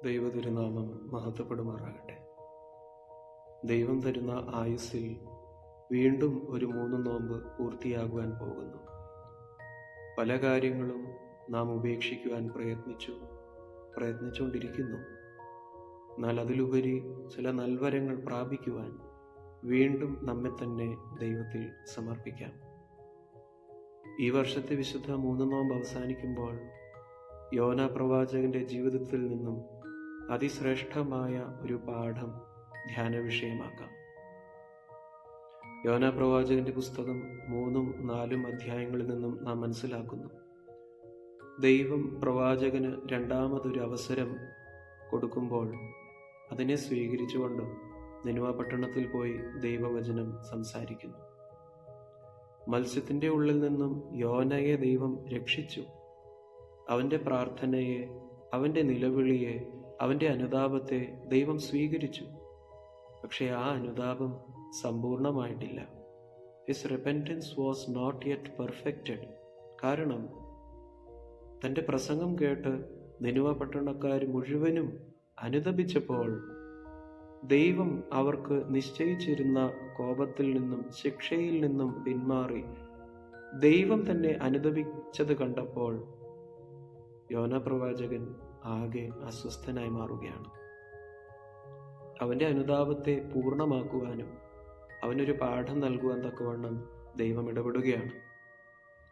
ദൈവതിരുനാമം മഹത്വപ്പെടുമാറാകട്ടെ. ദൈവം തരുന്ന ആയുസ്സിൽ വീണ്ടും ഒരു 3 നോമ്പ് പൂർത്തിയാകുവാൻ പോകുന്നു. പല കാര്യങ്ങളും നാം ഉപേക്ഷിക്കുവാൻ പ്രയത്നിച്ചുകൊണ്ടിരിക്കുന്നു. എന്നാൽ അതിലുപരി ചില നൽവരങ്ങൾ പ്രാപിക്കുവാൻ വീണ്ടും നമ്മെ തന്നെ ദൈവത്തിൽ സമർപ്പിക്കാം. ഈ വർഷത്തെ വിശുദ്ധ 3 നോമ്പ് അവസാനിക്കുമ്പോൾ യോനാ പ്രവാചകന്റെ ജീവിതത്തിൽ നിന്നും അതിശ്രേഷ്ഠമായ ഒരു പാഠം ധ്യാന വിഷയമാക്കാം. യോനാ പ്രവാചകന്റെ പുസ്തകം 3-4 അധ്യായങ്ങളിൽ നിന്നും നാം മനസ്സിലാക്കുന്നു, ദൈവം പ്രവാചകന് രണ്ടാമതൊരു അവസരം കൊടുക്കുമ്പോൾ അതിനെ സ്വീകരിച്ചുകൊണ്ട് നിനവ പട്ടണത്തിൽ പോയി ദൈവവചനം സംസാരിക്കുന്നു. മത്സ്യത്തിന്റെ ഉള്ളിൽ നിന്നും യോനയെ ദൈവം രക്ഷിച്ചു. അവന്റെ പ്രാർത്ഥനയെ, അവന്റെ നിലവിളിയെ, അവന്റെ അനുതാപത്തെ ദൈവം സ്വീകരിച്ചു. പക്ഷേ ആ അനുതാപം സമ്പൂർണമായിട്ടില്ല. His repentance was not yet perfected. കാരണം തന്റെ പ്രസംഗം കേട്ട് നിനവ പട്ടണക്കാർ മുഴുവനും അനുതപിച്ചപ്പോൾ ദൈവം അവർക്ക് നിശ്ചയിച്ചിരുന്ന കോപത്തിൽ നിന്നും ശിക്ഷയിൽ നിന്നും പിന്മാറി ദൈവം തന്നെ അനുതപിച്ചത് കണ്ടപ്പോൾ യോനാ പ്രവാചകൻ ആകെ അസ്വസ്ഥനായി മാറുകയാണ്. അവന്റെ അനുതാപത്തെ പൂർണ്ണമാക്കുവാനും അവനൊരു പാഠം നൽകുവാൻ തക്കവണ്ണം ദൈവം ഇടപെടുകയാണ്.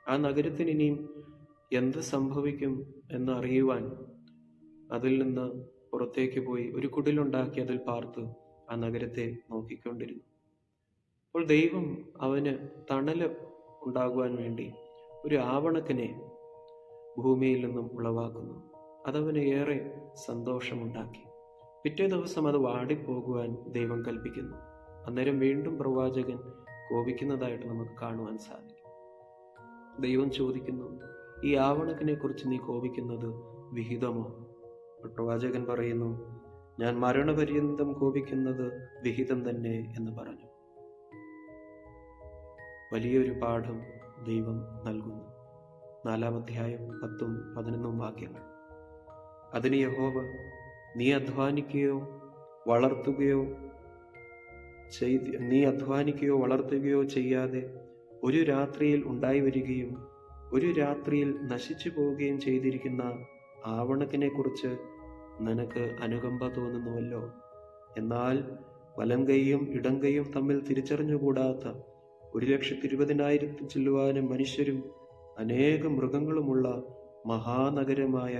ആ നഗരത്തിന് ഇനിയും എന്ത് സംഭവിക്കും എന്നറിയുവാൻ അതിൽ നിന്ന് പുറത്തേക്ക് പോയി ഒരു കുടിലുണ്ടാക്കി അതിൽ പാർത്ത് ആ നഗരത്തെ നോക്കിക്കൊണ്ടിരുന്നു. അപ്പോൾ ദൈവം അവന് തണല് ഉണ്ടാകുവാൻ വേണ്ടി ഒരു ആവണക്കിനെ ഭൂമിയിൽ നിന്നും ഉളവാക്കുന്നു. അതവന് ഏറെ സന്തോഷമുണ്ടാക്കി. പിറ്റേ ദിവസം അത് വാടിപ്പോകുവാൻ ദൈവം കൽപ്പിക്കുന്നു. അന്നേരം വീണ്ടും പ്രവാചകൻ കോപിക്കുന്നതായിട്ട് നമുക്ക് കാണുവാൻ സാധിക്കും. ദൈവം ചോദിക്കുന്നു, ഈ ആവണക്കിനെ കുറിച്ച് നീ കോപിക്കുന്നത് വിഹിതമോ? പ്രവാചകൻ പറയുന്നു, ഞാൻ മരണപര്യന്തം കോപിക്കുന്നത് വിഹിതം തന്നെ എന്ന് പറഞ്ഞു. വലിയൊരു പാഠം ദൈവം നൽകുന്നു. 4 അധ്യായം 10-11 വാക്യങ്ങൾ. അതിന് യഹോവ, നീ അധ്വാനിക്കുകയോ വളർത്തുകയോ ചെയ്യാതെ ഒരു രാത്രിയിൽ ഉണ്ടായി വരികയും ഒരു രാത്രിയിൽ നശിച്ചു പോവുകയും ചെയ്തിരിക്കുന്ന ആവണക്കിനെ കുറിച്ച് നിനക്ക് അനുകമ്പ തോന്നുന്നുവല്ലോ. എന്നാൽ വലം കൈയും ഇടം കൈയും തമ്മിൽ തിരിച്ചറിഞ്ഞുകൂടാത്ത 120,000 ചെല്ലുവാനും മനുഷ്യരും അനേകം മൃഗങ്ങളുമുള്ള മഹാനഗരമായ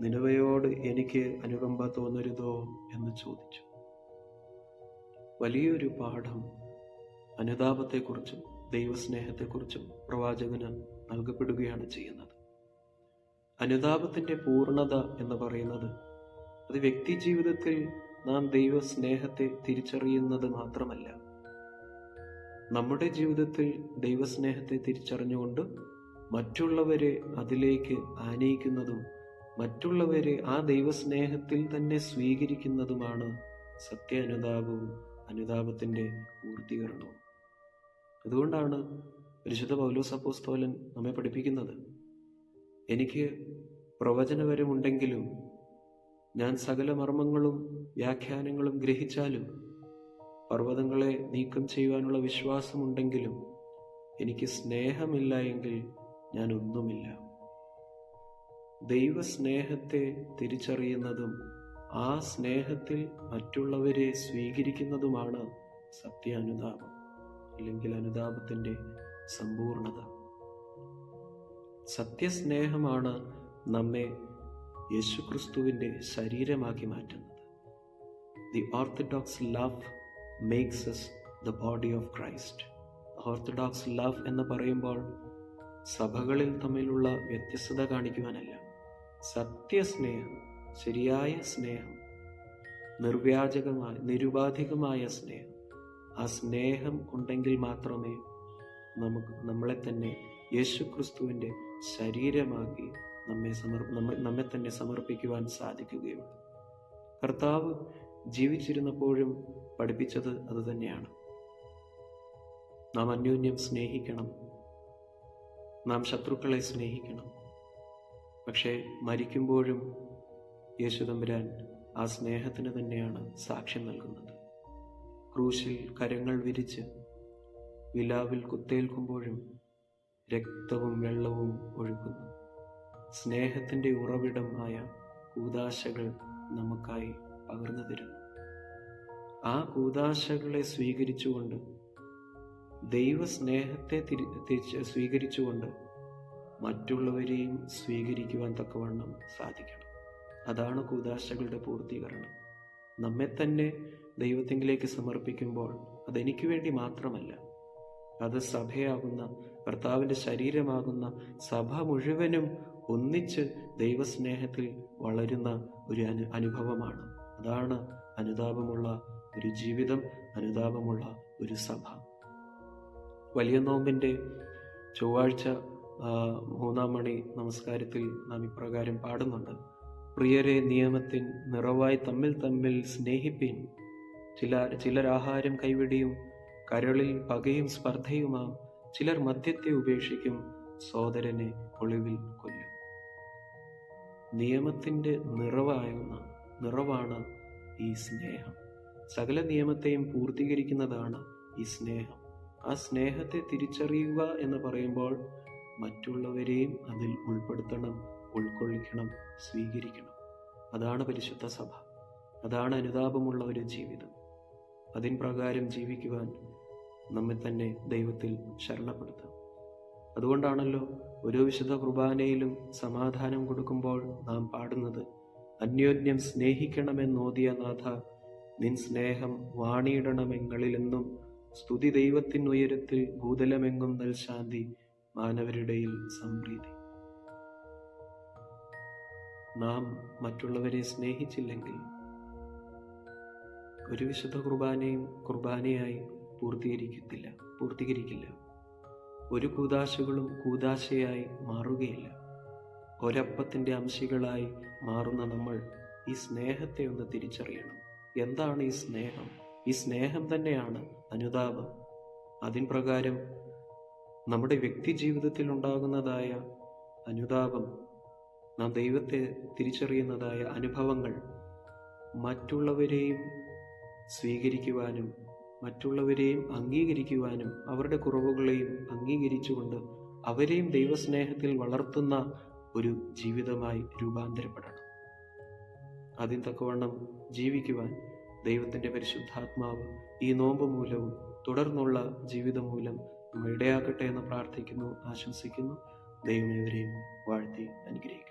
നിനവയോട് എനിക്ക് അനുകമ്പ തോന്നരുതോ എന്ന് ചോദിച്ചു. വലിയൊരു പാഠം അനുതാപത്തെക്കുറിച്ചും ദൈവസ്നേഹത്തെക്കുറിച്ചും പ്രവാചകന് നൽകപ്പെടുകയാണ് ചെയ്യുന്നത്. അനുതാപത്തിന്റെ പൂർണ്ണത എന്ന് പറയുന്നത് അത് വ്യക്തി ജീവിതത്തിൽ നാം ദൈവസ്നേഹത്തെ തിരിച്ചറിയുന്നത് മാത്രമല്ല, നമ്മുടെ ജീവിതത്തിൽ ദൈവസ്നേഹത്തെ തിരിച്ചറിഞ്ഞുകൊണ്ട് മറ്റുള്ളവരെ അതിലേക്ക് ആനയിക്കുന്നതും മറ്റുള്ളവരെ ആ ദൈവസ്നേഹത്തിൽ തന്നെ സ്വീകരിക്കുന്നതുമാണ് സത്യ അനുതാപവും അനുതാപത്തിന്റെ പൂർത്തീകരണവും. അതുകൊണ്ടാണ് പരിശുദ്ധ പൗലോസ് അപ്പോസ്തലൻ നമ്മെ പഠിപ്പിക്കുന്നത്, എനിക്ക് പ്രവചനപരമുണ്ടെങ്കിലും ഞാൻ സകല മർമ്മങ്ങളും വ്യാഖ്യാനങ്ങളും ഗ്രഹിച്ചാലും പർവ്വതങ്ങളെ നീക്കം ചെയ്യുവാനുള്ള വിശ്വാസമുണ്ടെങ്കിലും എനിക്ക് സ്നേഹമില്ല എങ്കിൽ ഞാൻ ഒന്നുമില്ല. ദൈവസ്നേഹത്തെ തിരിച്ചറിയുന്നതും ആ സ്നേഹത്തിൽ മറ്റുള്ളവരെ സ്വീകരിക്കുന്നതുമാണ് സത്യാനുതാപം, അല്ലെങ്കിൽ അനുതാപത്തിന്റെ സമ്പൂർണത. സത്യസ്നേഹമാണ് നമ്മെ യേശുക്രിസ്തുവിന്റെ ശരീരമാക്കി മാറ്റുന്നത്. The orthodox love makes us the body of Christ. Orthodox love എന്ന് പറയുമ്പോൾ സഭകളിൽ തമ്മിലുള്ള വ്യത്യസ്തത കാണിക്കുവാനല്ല, സത്യസ്നേഹം, ശരിയായ സ്നേഹം, നിരുപാധികമായ സ്നേഹം. ആ സ്നേഹം ഉണ്ടെങ്കിൽ മാത്രമേ നമ്മളെ തന്നെ യേശുക്രിസ്തുവിന്റെ ശരീരമാക്കി നമ്മെ തന്നെ സമർപ്പിക്കുവാൻ സാധിക്കുകയുള്ളൂ. കർത്താവ് ജീവിച്ചിരുന്നപ്പോഴും പഠിപ്പിച്ചത് അതുതന്നെയാണ്. നാം അന്യോന്യം സ്നേഹിക്കണം, നാം ശത്രുക്കളെ സ്നേഹിക്കണം. പക്ഷേ മരിക്കുമ്പോഴും യേശുതമ്പുരാൻ ആ സ്നേഹത്തിന് തന്നെയാണ് സാക്ഷ്യം നൽകുന്നത്. ക്രൂശിൽ കരങ്ങൾ വിരിച്ച് വിലാവിൽ കുത്തേൽക്കുമ്പോഴും രക്തവും വെള്ളവും ഒഴുകുന്നു. സ്നേഹത്തിൻ്റെ ഉറവിടമായ കൂദാശകൾ നമുക്കായി പകർന്നു തരുന്നു. ആ കൂദാശകളെ സ്വീകരിച്ചുകൊണ്ട്, ദൈവസ്നേഹത്തെ സ്വീകരിച്ചുകൊണ്ട് മറ്റുള്ളവരെയും സ്വീകരിക്കുവാൻ തക്കവണ്ണം സാധിക്കണം. അതാണ് കൂദാശകളുടെ പൂർത്തീകരണം. നമ്മെ തന്നെ ദൈവത്തിങ്കിലേക്ക് സമർപ്പിക്കുമ്പോൾ അതെനിക്ക് വേണ്ടി മാത്രമല്ല, അത് സഭയാകുന്ന കർത്താവിൻ്റെ ശരീരമാകുന്ന സഭ മുഴുവനും ഒന്നിച്ച് ദൈവസ്നേഹത്തിൽ വളരുന്ന ഒരു അനുഭവമാണ്. അതാണ് അനുതാപമുള്ള ഒരു ജീവിതം, അനുതാപമുള്ള ഒരു സഭ. വലിയ നോമ്പിൻ്റെ ചൊവ്വാഴ്ച 3-ാം മണി നമസ്കാരത്തിൽ നാം ഇപ്രകാരം പാടുന്നുണ്ട്: പ്രിയരെ, നിയമത്തിൻ നിറവായി തമ്മിൽ തമ്മിൽ സ്നേഹിപ്പിൻ. ചിലർ ആഹാരം കൈവിടിയും കരളിൽ പകയും സ്പർദ്ധയുമാം. ചിലർ മദ്യത്തെ ഉപേക്ഷിക്കും, സോദരനെ ഒളിവിൽ കൊല്ലും. നിയമത്തിൻ്റെ നിറവാണ് ഈ സ്നേഹം. സകല നിയമത്തെയും പൂർത്തീകരിക്കുന്നതാണ് ഈ സ്നേഹം. ആ സ്നേഹത്തെ തിരിച്ചറിയുക എന്ന് പറയുമ്പോൾ മറ്റുള്ളവരെയും അതിൽ ഉൾപ്പെടുത്തണം, ഉൾക്കൊള്ളിക്കണം, സ്വീകരിക്കണം. അതാണ് പരിശുദ്ധ സഭ. അതാണ് അനുതാപമുള്ള ഒരു ജീവിതം. അതിൻ പ്രകാരം ജീവിക്കുവാൻ നമ്മെ തന്നെ ദൈവത്തിൽ ശരണപ്പെടുത്താം. അതുകൊണ്ടാണല്ലോ ഓരോ വിശുദ്ധ കുർബാനയിലും സമാധാനം കൊടുക്കുമ്പോൾ നാം പാടുന്നത്: അന്യോന്യം സ്നേഹിക്കണമെന്നോദിയ നാഥ, നിൻ സ്നേഹം വാണിയിടണമെങ്ങളിലെന്നും. സ്തുതി ദൈവത്തിനുയരത്തിൽ, ഭൂതലമെങ്ങും നൽശാന്തി, മാനവരുടെയിൽ സംപ്രീതി. നാം മറ്റുള്ളവരെ സ്നേഹിച്ചില്ലെങ്കിൽ ഒരു വിശുദ്ധ കുർബാനയായി പൂർത്തീകരിക്കില്ല. ഒരു കൂദാശകളും കൂദാശയായി മാറുകയില്ല. ഒരപ്പത്തിൻ്റെ അംശികളായി മാറുന്ന നമ്മൾ ഈ സ്നേഹത്തെ ഒന്ന് തിരിച്ചറിയണം. എന്താണ് ഈ സ്നേഹം? ഈ സ്നേഹം തന്നെയാണ് അനുതാപം. അതിൻ പ്രകാരം നമ്മുടെ വ്യക്തി ജീവിതത്തിൽ ഉണ്ടാകുന്നതായ അനുതാപം, നാം ദൈവത്തെ തിരിച്ചറിയുന്നതായ അനുഭവങ്ങൾ മറ്റുള്ളവരെയും സ്വീകരിക്കുവാനും മറ്റുള്ളവരെയും അംഗീകരിക്കുവാനും അവരുടെ കുറവുകളെയും അംഗീകരിച്ചുകൊണ്ട് അവരെയും ദൈവസ്നേഹത്തിൽ വളർത്തുന്ന ഒരു ജീവിതമായി രൂപാന്തരപ്പെടണം. അതിന് തക്കവണ്ണം ജീവിക്കുവാൻ ദൈവത്തിൻ്റെ പരിശുദ്ധാത്മാവ് ഈ നോമ്പ് മൂലവും തുടർന്നുള്ള ജീവിതം മൂലം നമ്മെ ഇടയാക്കട്ടെ എന്ന് പ്രാർത്ഥിക്കുന്നു, ആശംസിക്കുന്നു. ദൈവം ഇവരെയും വാഴ്ത്തി അനുഗ്രഹിക്കും.